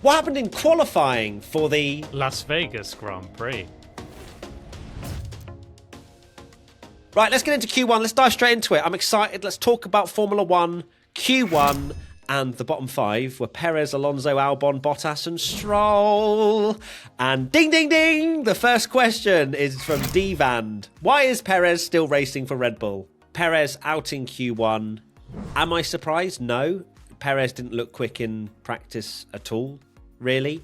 What happened in qualifying for the Las Vegas Grand Prix? Right, let's get into Q1. Let's dive straight into it. I'm excited. Let's talk about Formula 1, Q1, and the bottom five were Perez, Alonso, Albon, Bottas, and Stroll. And ding, ding, ding! The first question is from Devand. Why is Perez still racing for Red Bull? Perez out in Q1. Am I surprised? No. Perez didn't look quick in practice at all, really.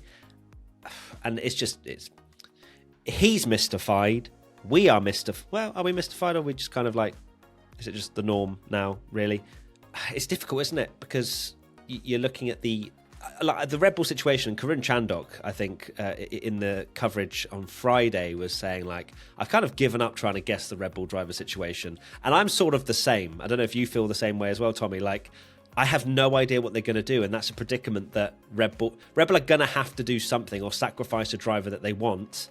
And he's mystified. We are mystified. Well, are we mystified, or are we just kind of like, is it just the norm now, really? It's difficult, isn't it? Because you're looking at the Red Bull situation. Karun Chandok, I think, in the coverage on Friday was saying, like, I've kind of given up trying to guess the Red Bull driver situation. And I'm sort of the same. I don't know if you feel the same way as well, Tommy. Like, I have no idea what they're going to do. And that's a predicament that Red Bull are going to have to do something or sacrifice a driver that they want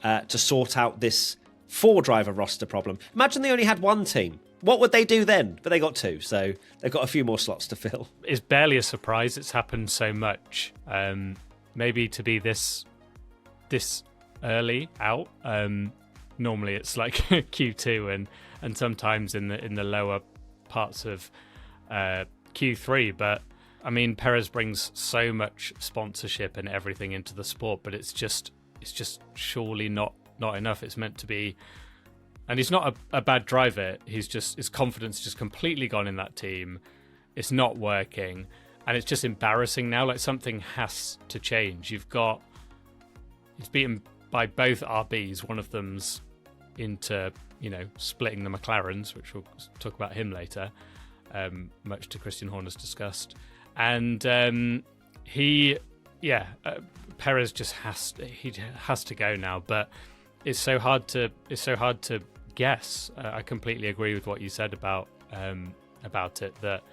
to sort out this 4-driver roster problem. Imagine they only had one team. What would they do then? But they got 2, so they've got a few more slots to fill. It's barely a surprise. It's happened so much. Maybe to be this early out. Normally it's like Q2 and sometimes in the lower parts of Q3. But I mean, Perez brings so much sponsorship and everything into the sport, but it's just surely not enough. It's meant to be, and he's not a bad driver. His confidence just completely gone in that team. It's not working, and it's just embarrassing now. Like, something has to change. He's beaten by both RBs. One of them's into splitting the McLarens, which we'll talk about him later, much to Christian Horner's disgust. And Perez just has to go now, but it's so hard to guess. I completely agree with what you said about it, that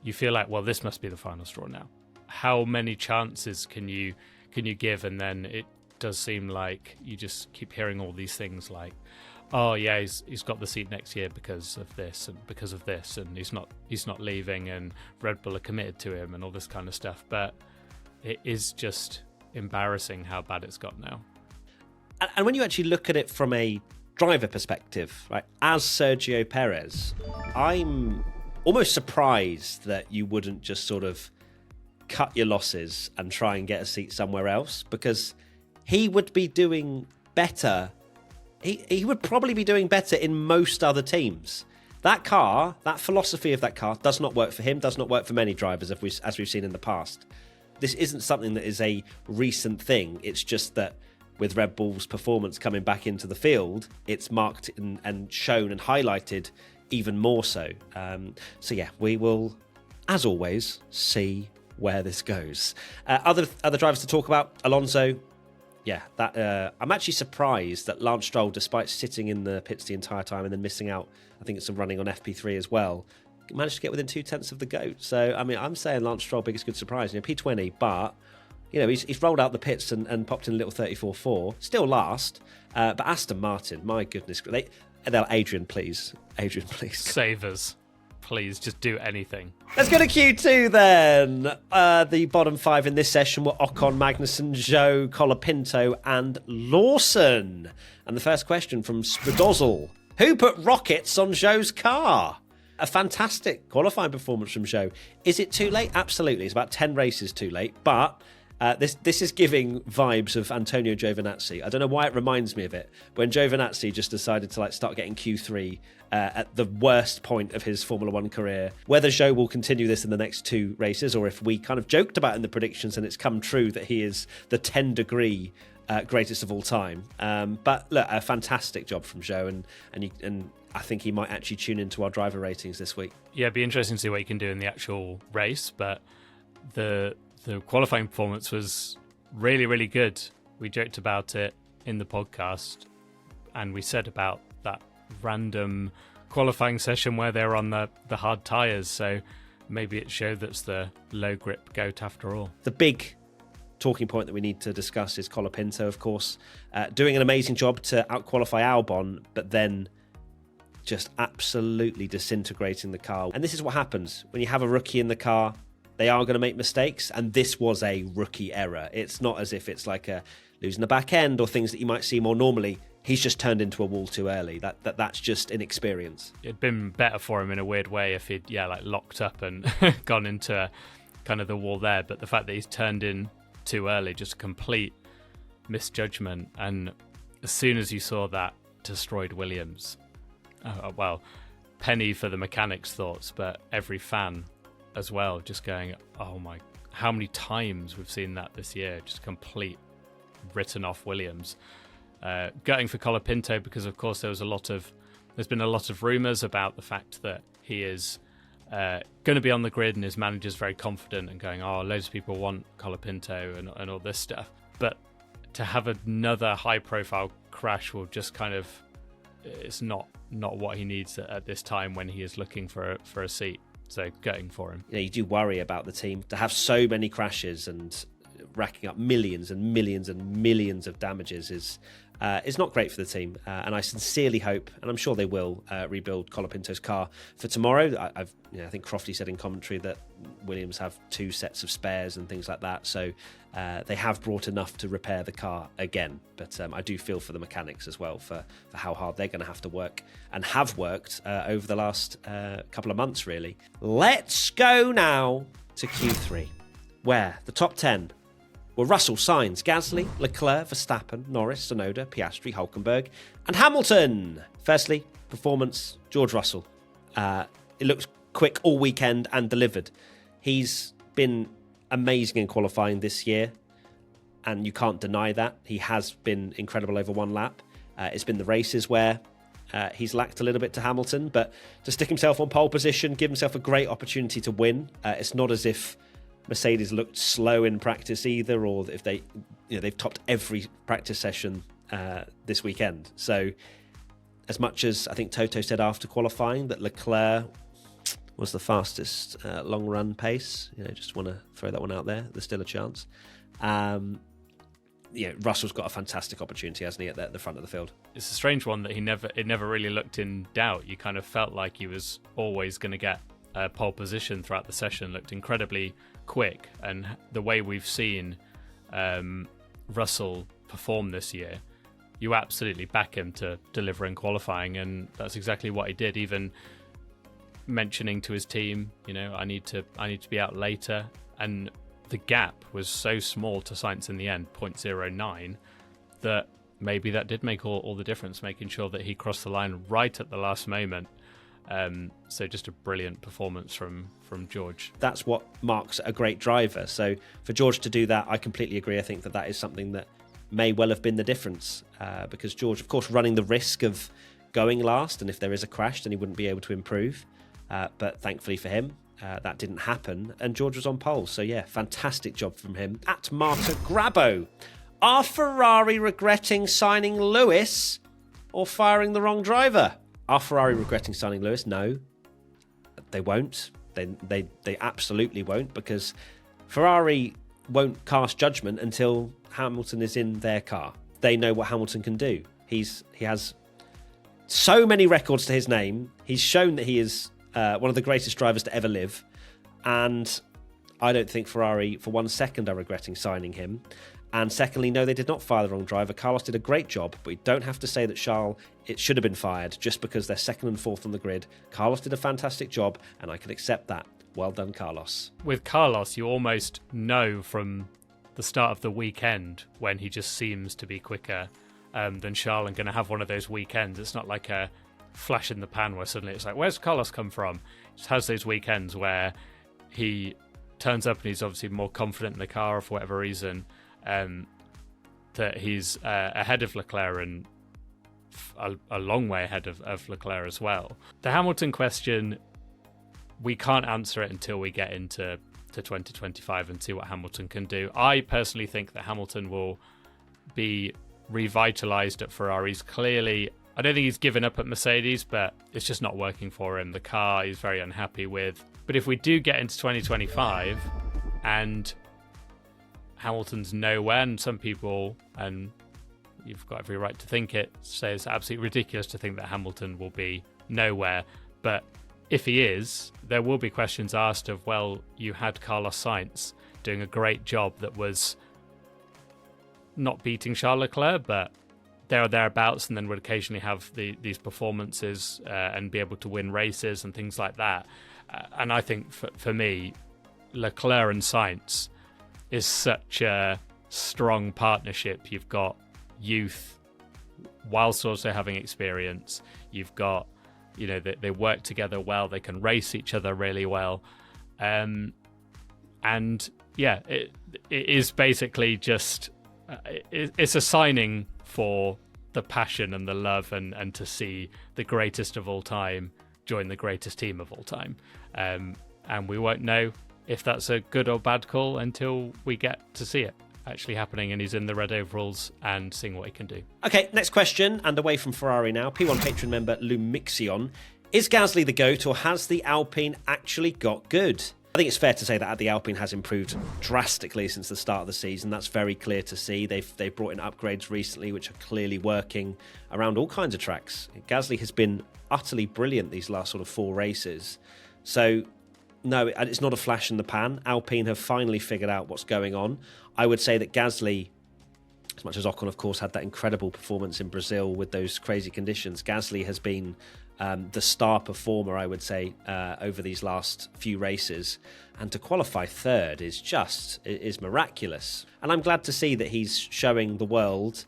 you feel like, well, this must be the final straw now. How many chances can you give? And then it does seem like you just keep hearing all these things like, oh yeah, he's got the seat next year because of this and because of this, and he's not leaving, and Red Bull are committed to him and all this kind of stuff. But it is just embarrassing how bad it's got now. And when you actually look at it from a driver perspective, right, as Sergio Perez, I'm almost surprised that you wouldn't just sort of cut your losses and try and get a seat somewhere else, because he would be doing better. He would probably be doing better in most other teams. That car, that philosophy of that car, does not work for him, does not work for many drivers, as we've seen in the past. This isn't something that is a recent thing. It's just that with Red Bull's performance coming back into the field, it's marked and shown and highlighted even more so. So yeah, we will, as always, see where this goes. Other drivers to talk about, Alonso. Yeah, I'm actually surprised that Lance Stroll, despite sitting in the pits the entire time and then missing out, I think it's some running on FP3 as well, managed to get within 0.2 of the GOAT. So, I mean, I'm saying Lance Stroll, biggest good surprise. P20, but he's rolled out the pits and popped in a little 34.4. Still last, but Aston Martin, my goodness. Adrian, please. Save us. Please, just do anything. Let's go to Q2 then. The bottom 5 in this session were Ocon, Magnussen, Zhou, Colapinto, and Lawson. And the first question from Spadozzle. Who put rockets on Zhou's car? A fantastic qualifying performance from Zhou. Is it too late? Absolutely. It's about 10 races too late, but this is giving vibes of Antonio Giovinazzi. I don't know why it reminds me of it. When Giovinazzi just decided to start getting Q3 at the worst point of his Formula 1 career. Whether Zhou will continue this in the next 2 races, or if we kind of joked about in the predictions and it's come true that he is the 10-degree greatest of all time. But look, a fantastic job from Zhou, and I think he might actually tune into our driver ratings this week. Yeah, it'd be interesting to see what he can do in the actual race, but the qualifying performance was really, really good. We joked about it in the podcast, and we said about that random qualifying session where they're on the hard tyres, so maybe it showed that's the low grip GOAT after all. The big talking point that we need to discuss is Colapinto, of course, doing an amazing job to outqualify Albon, but then just absolutely disintegrating the car. And this is what happens when you have a rookie in the car. They are going to make mistakes, and this was a rookie error. It's not as if it's like a losing the back end or things that you might see more normally. He's just turned into a wall too early. That's just inexperience. It'd been better for him in a weird way if he'd locked up and gone into kind of the wall there. But the fact that he's turned in too early, just a complete misjudgment. And as soon as you saw that, destroyed Williams. Well, penny for the mechanics' thoughts, but every fan as well, just going, oh my, how many times we've seen that this year, just complete written off Williams. Going for Colapinto because, of course, there's been a lot of rumours about the fact that he is going to be on the grid and his manager's very confident and going, oh, loads of people want Colapinto and all this stuff. But to have another high-profile crash will just kind of, it's not what he needs at this time when he is looking for a seat. So going for him. You do worry about the team to have so many crashes and racking up millions and millions and millions of damages is not great for the team. And I sincerely hope, and I'm sure they will, rebuild Colapinto's car for tomorrow. I think Crofty said in commentary that Williams have 2 sets of spares and things like that. So they have brought enough to repair the car again. But I do feel for the mechanics as well for how hard they're going to have to work and have worked over the last couple of months, really. Let's go now to Q3, where the top 10 were Russell, Sainz, Gasly, Leclerc, Verstappen, Norris, Tsunoda, Piastri, Hülkenberg, and Hamilton. Firstly, performance, George Russell. It looks quick all weekend and delivered. He's been amazing in qualifying this year, and you can't deny that. He has been incredible over one lap. It's been the races where he's lacked a little bit to Hamilton, but to stick himself on pole position, give himself a great opportunity to win. It's not as if Mercedes looked slow in practice either, or if they've topped every practice session this weekend. So as much as I think Toto said after qualifying that Leclerc was the fastest long run pace, just want to throw that one out there. There's still a chance. Russell's got a fantastic opportunity, hasn't he, at the front of the field? It's a strange one that it never really looked in doubt. You kind of felt like he was always going to get pole position throughout the session. Looked incredibly quick, and the way we've seen Russell perform this year, you absolutely back him to deliver in qualifying, and that's exactly what he did. Even mentioning to his team, I need to be out later, and the gap was so small to Sainz in the end, 0.09, that maybe that did make all the difference, making sure that he crossed the line right at the last moment. So just a brilliant performance from George. That's what marks a great driver. So for George to do that, I completely agree. I think that is something that may well have been the difference, because George, of course, running the risk of going last, and if there is a crash, then he wouldn't be able to improve. But thankfully for him, that didn't happen, and George was on pole. So yeah, fantastic job from him. At Marta Grabo, are Ferrari regretting signing Lewis or firing the wrong driver? Are Ferrari regretting signing Lewis? No, they won't. They absolutely won't, because Ferrari won't cast judgment until Hamilton is in their car. They know what Hamilton can do. He has so many records to his name. He's shown that he is one of the greatest drivers to ever live, and I don't think Ferrari for 1 second are regretting signing him. And secondly, no, they did not fire the wrong driver. Carlos did a great job, but we don't have to say that it should have been fired just because they're second and fourth on the grid. Carlos did a fantastic job, and I can accept that. Well done, Carlos. With Carlos, you almost know from the start of the weekend when he just seems to be quicker than Charles, and going to have one of those weekends. It's not like a flash in the pan where suddenly it's like, where's Carlos come from? He just has those weekends where he turns up and he's obviously more confident in the car, or for whatever reason, that he's ahead of Leclerc, and a long way ahead of Leclerc as well. The Hamilton question, we can't answer it until we get into 2025 and see what Hamilton can do. I personally think that Hamilton will be revitalised at Ferraris. Clearly, I don't think he's given up at Mercedes, but it's just not working for him. The car he's very unhappy with. But if we do get into 2025 and Hamilton's nowhere, and some people, and you've got every right to think it, say it's absolutely ridiculous to think that Hamilton will be nowhere, but if he is, there will be questions asked of, well, you had Carlos Sainz doing a great job that was not beating Charles Leclerc, but there or thereabouts, and then would occasionally have these performances and be able to win races and things like that. And I think for me, Leclerc and Sainz is such a strong partnership. You've got youth whilst also having experience. You've got, they work together well. They can race each other really well. And yeah, it is basically just, it's a signing for the passion and the love and to see the greatest of all time join the greatest team of all time. And we won't know if that's a good or bad call until we get to see it actually happening and he's in the red overalls and seeing what he can do. Okay, next question, and away from Ferrari now. P1 patron member Lumixion. Is Gasly the GOAT, or has the Alpine actually got good? I think it's fair to say that the Alpine has improved drastically since the start of the season. That's very clear to see. They've brought in upgrades recently which are clearly working around all kinds of tracks. Gasly has been utterly brilliant these last sort of 4 races. So no, it's not a flash in the pan. Alpine have finally figured out what's going on. I would say that Gasly, as much as Ocon, of course, had that incredible performance in Brazil with those crazy conditions, Gasly has been the star performer, I would say, over these last few races. And to qualify third is miraculous. And I'm glad to see that he's showing the world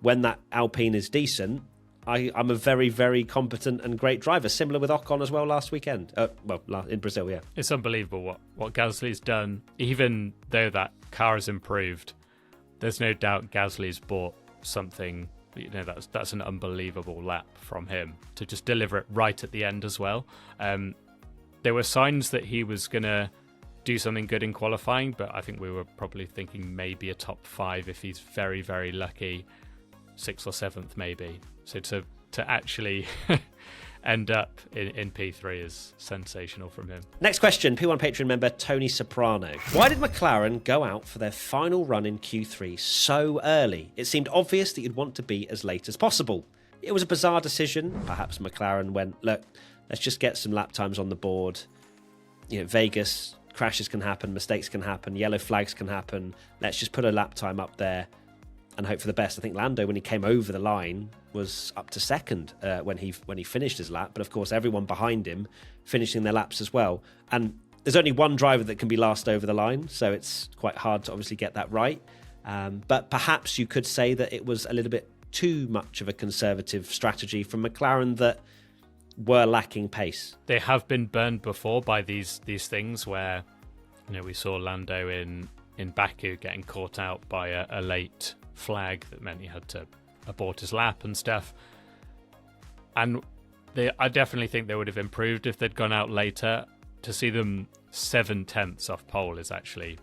when that Alpine is decent. I'm a very, very competent and great driver, similar with Ocon as well last weekend. In Brazil, yeah. It's unbelievable what Gasly's done. Even though that car has improved, there's no doubt Gasly's bought something. That's an unbelievable lap from him to just deliver it right at the end as well. There were signs that he was going to do something good in qualifying, but I think we were probably thinking maybe a top 5 if he's very, very lucky, 6th or 7th maybe. So to actually end up in P3 is sensational from him. Next question, P1 Patreon member Tony Soprano. Why did McLaren go out for their final run in Q3 so early? It seemed obvious that you'd want to be as late as possible. It was a bizarre decision. Perhaps McLaren went, look, let's just get some lap times on the board. Vegas, crashes can happen, mistakes can happen, yellow flags can happen. Let's just put a lap time up there and hope for the best. I think Lando, when he came over the line, was up to second when he finished his lap. But of course, everyone behind him finishing their laps as well. And there's only one driver that can be last over the line, so it's quite hard to obviously get that right. But perhaps you could say that it was a little bit too much of a conservative strategy from McLaren that were lacking pace. They have been burned before by these things where, we saw Lando in Baku getting caught out by a late flag that meant he had to abort his lap and stuff. And I definitely think they would have improved if they'd gone out later. To see them 7/10 off pole is actually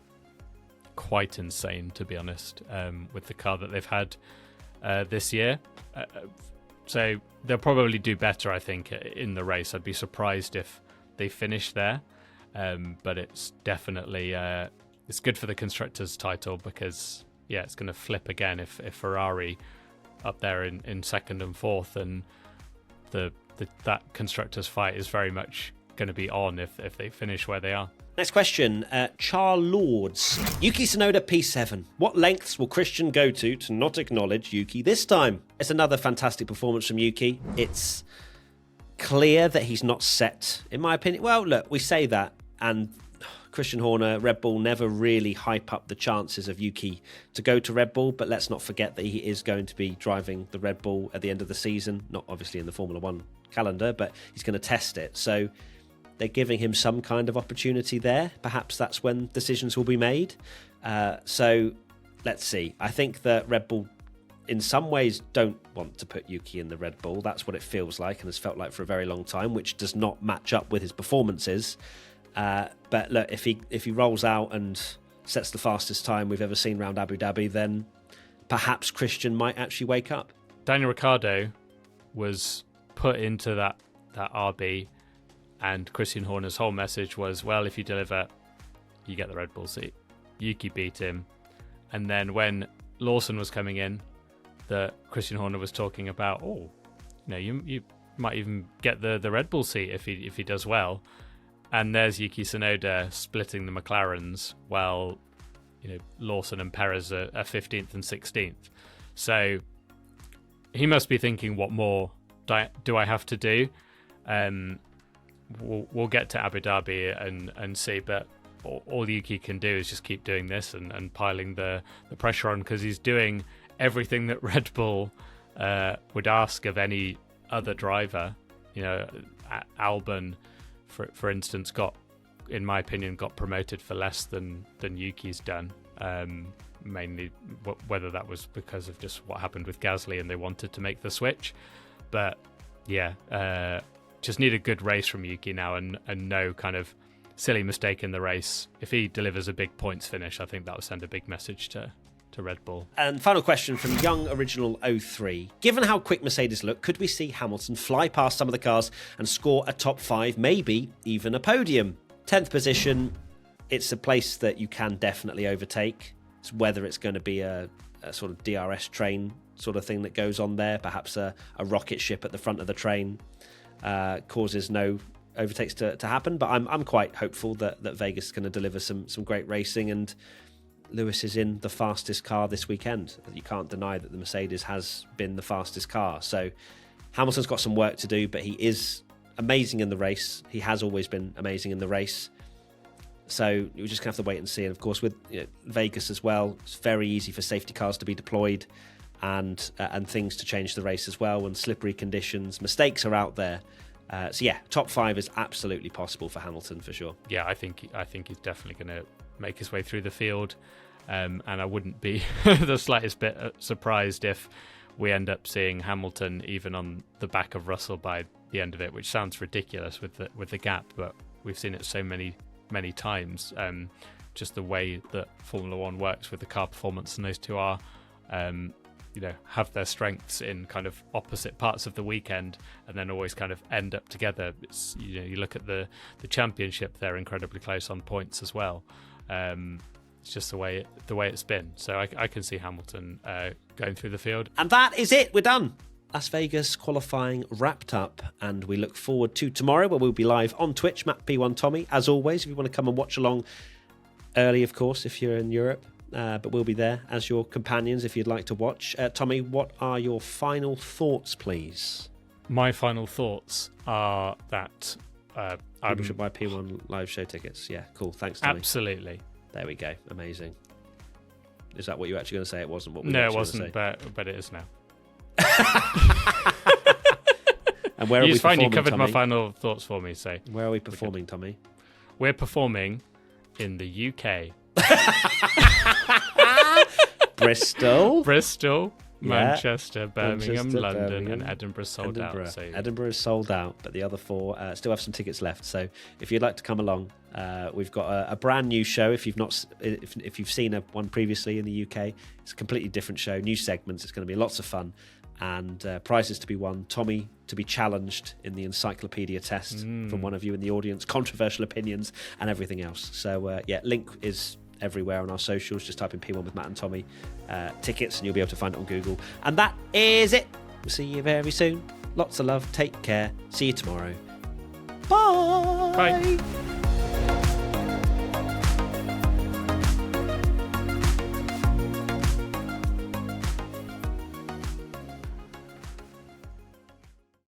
quite insane, to be honest, with the car that they've had this year. So they'll probably do better, I think, in the race. I'd be surprised if they finish there. But it's definitely it's good for the Constructors' title because, yeah, it's going to flip again if Ferrari up there in second and fourth, and that Constructors' fight is very much going to be on if they finish where they are. Next question, Char Lords. Yuki Tsunoda P7. What lengths will Christian go to not acknowledge Yuki this time? It's another fantastic performance from Yuki. It's clear that he's not set, in my opinion. Well, look, we say that, and Christian Horner, Red Bull never really hype up the chances of Yuki to go to Red Bull, but let's not forget that he is going to be driving the Red Bull at the end of the season, not obviously in the Formula One calendar, but he's going to test it. So they're giving him some kind of opportunity there. Perhaps that's when decisions will be made. So let's see. I think that Red Bull in some ways don't want to put Yuki in the Red Bull. That's what it feels like and has felt like for a very long time, which does not match up with his performances. But look, if he rolls out and sets the fastest time we've ever seen around Abu Dhabi, then perhaps Christian might actually wake up. Daniel Ricciardo was put into that RB, and Christian Horner's whole message was, well, if you deliver, you get the Red Bull seat. Yuki beat him. And then when Lawson was coming in, Christian Horner was talking about, you might even get the Red Bull seat if he does well. And there's Yuki Tsunoda splitting the McLarens, while Lawson and Perez are 15th and 16th. So he must be thinking, what more do I have to do? We'll get to Abu Dhabi and see, but all Yuki can do is just keep doing this and piling the pressure on, because he's doing everything that Red Bull would ask of any other driver. Albon, for instance, in my opinion, got promoted for less than Yuki's done. Mainly whether that was because of just what happened with Gasly and they wanted to make the switch. But yeah, just need a good race from Yuki now, and no kind of silly mistake in the race. If he delivers a big points finish, I think that will send a big message to Red Bull. And final question from Young Original 03. Given how quick Mercedes look, could we see Hamilton fly past some of the cars and score a top 5, maybe even a podium? 10th position, it's a place that you can definitely overtake. It's whether it's going to be a sort of DRS train sort of thing that goes on there, perhaps a rocket ship at the front of the train causes no overtakes to happen. But I'm quite hopeful that Vegas is going to deliver some great racing, and Lewis is in the fastest car this weekend. You can't deny that the Mercedes has been the fastest car. So Hamilton's got some work to do, but he is amazing in the race. He has always been amazing in the race. So we're just going to have to wait and see. And of course, with Vegas as well, it's very easy for safety cars to be deployed and things to change the race as well. And slippery conditions, mistakes are out there. So yeah, top 5 is absolutely possible for Hamilton for sure. Yeah, I think he's definitely going to make his way through the field. And I wouldn't be the slightest bit surprised if we end up seeing Hamilton even on the back of Russell by the end of it, which sounds ridiculous with the gap, but we've seen it so many times. Just the way that Formula One works with the car performance, and those two are have their strengths in kind of opposite parts of the weekend, and then always kind of end up together. It's, you look at the championship; they're incredibly close on points as well. It's just the way it's been. So I can see Hamilton going through the field. And that is it. We're done. Las Vegas qualifying wrapped up, and we look forward to tomorrow, where we'll be live on Twitch, Matt P1 Tommy. As always, if you want to come and watch along early, of course, if you're in Europe, but we'll be there as your companions if you'd like to watch. Tommy, what are your final thoughts, please? My final thoughts are that people should buy P1 live show tickets. Yeah, cool. Thanks, Tommy. Absolutely. There we go. Amazing. Is that what you were actually going to say? It wasn't what we No, were it wasn't, say. but it is now. And where are we performing, You covered Tommy? my final thoughts for me, so... Where are we performing, Tommy? We're performing in the UK. Bristol, Manchester, Birmingham, Manchester, London, Birmingham, and Edinburgh sold out. So Edinburgh is sold out, but the other 4 still have some tickets left. So if you'd like to come along, we've got a brand new show. If you've seen one previously in the UK, it's a completely different show, new segments. It's going to be lots of fun, and prizes to be won. Tommy to be challenged in the encyclopedia test from one of you in the audience, controversial opinions and everything else. So link is everywhere on our socials. Just type in P1 with Matt and Tommy tickets, and you'll be able to find it on Google. And that is it. We'll see you very soon. Lots of love. Take care. See you tomorrow. Bye. Bye.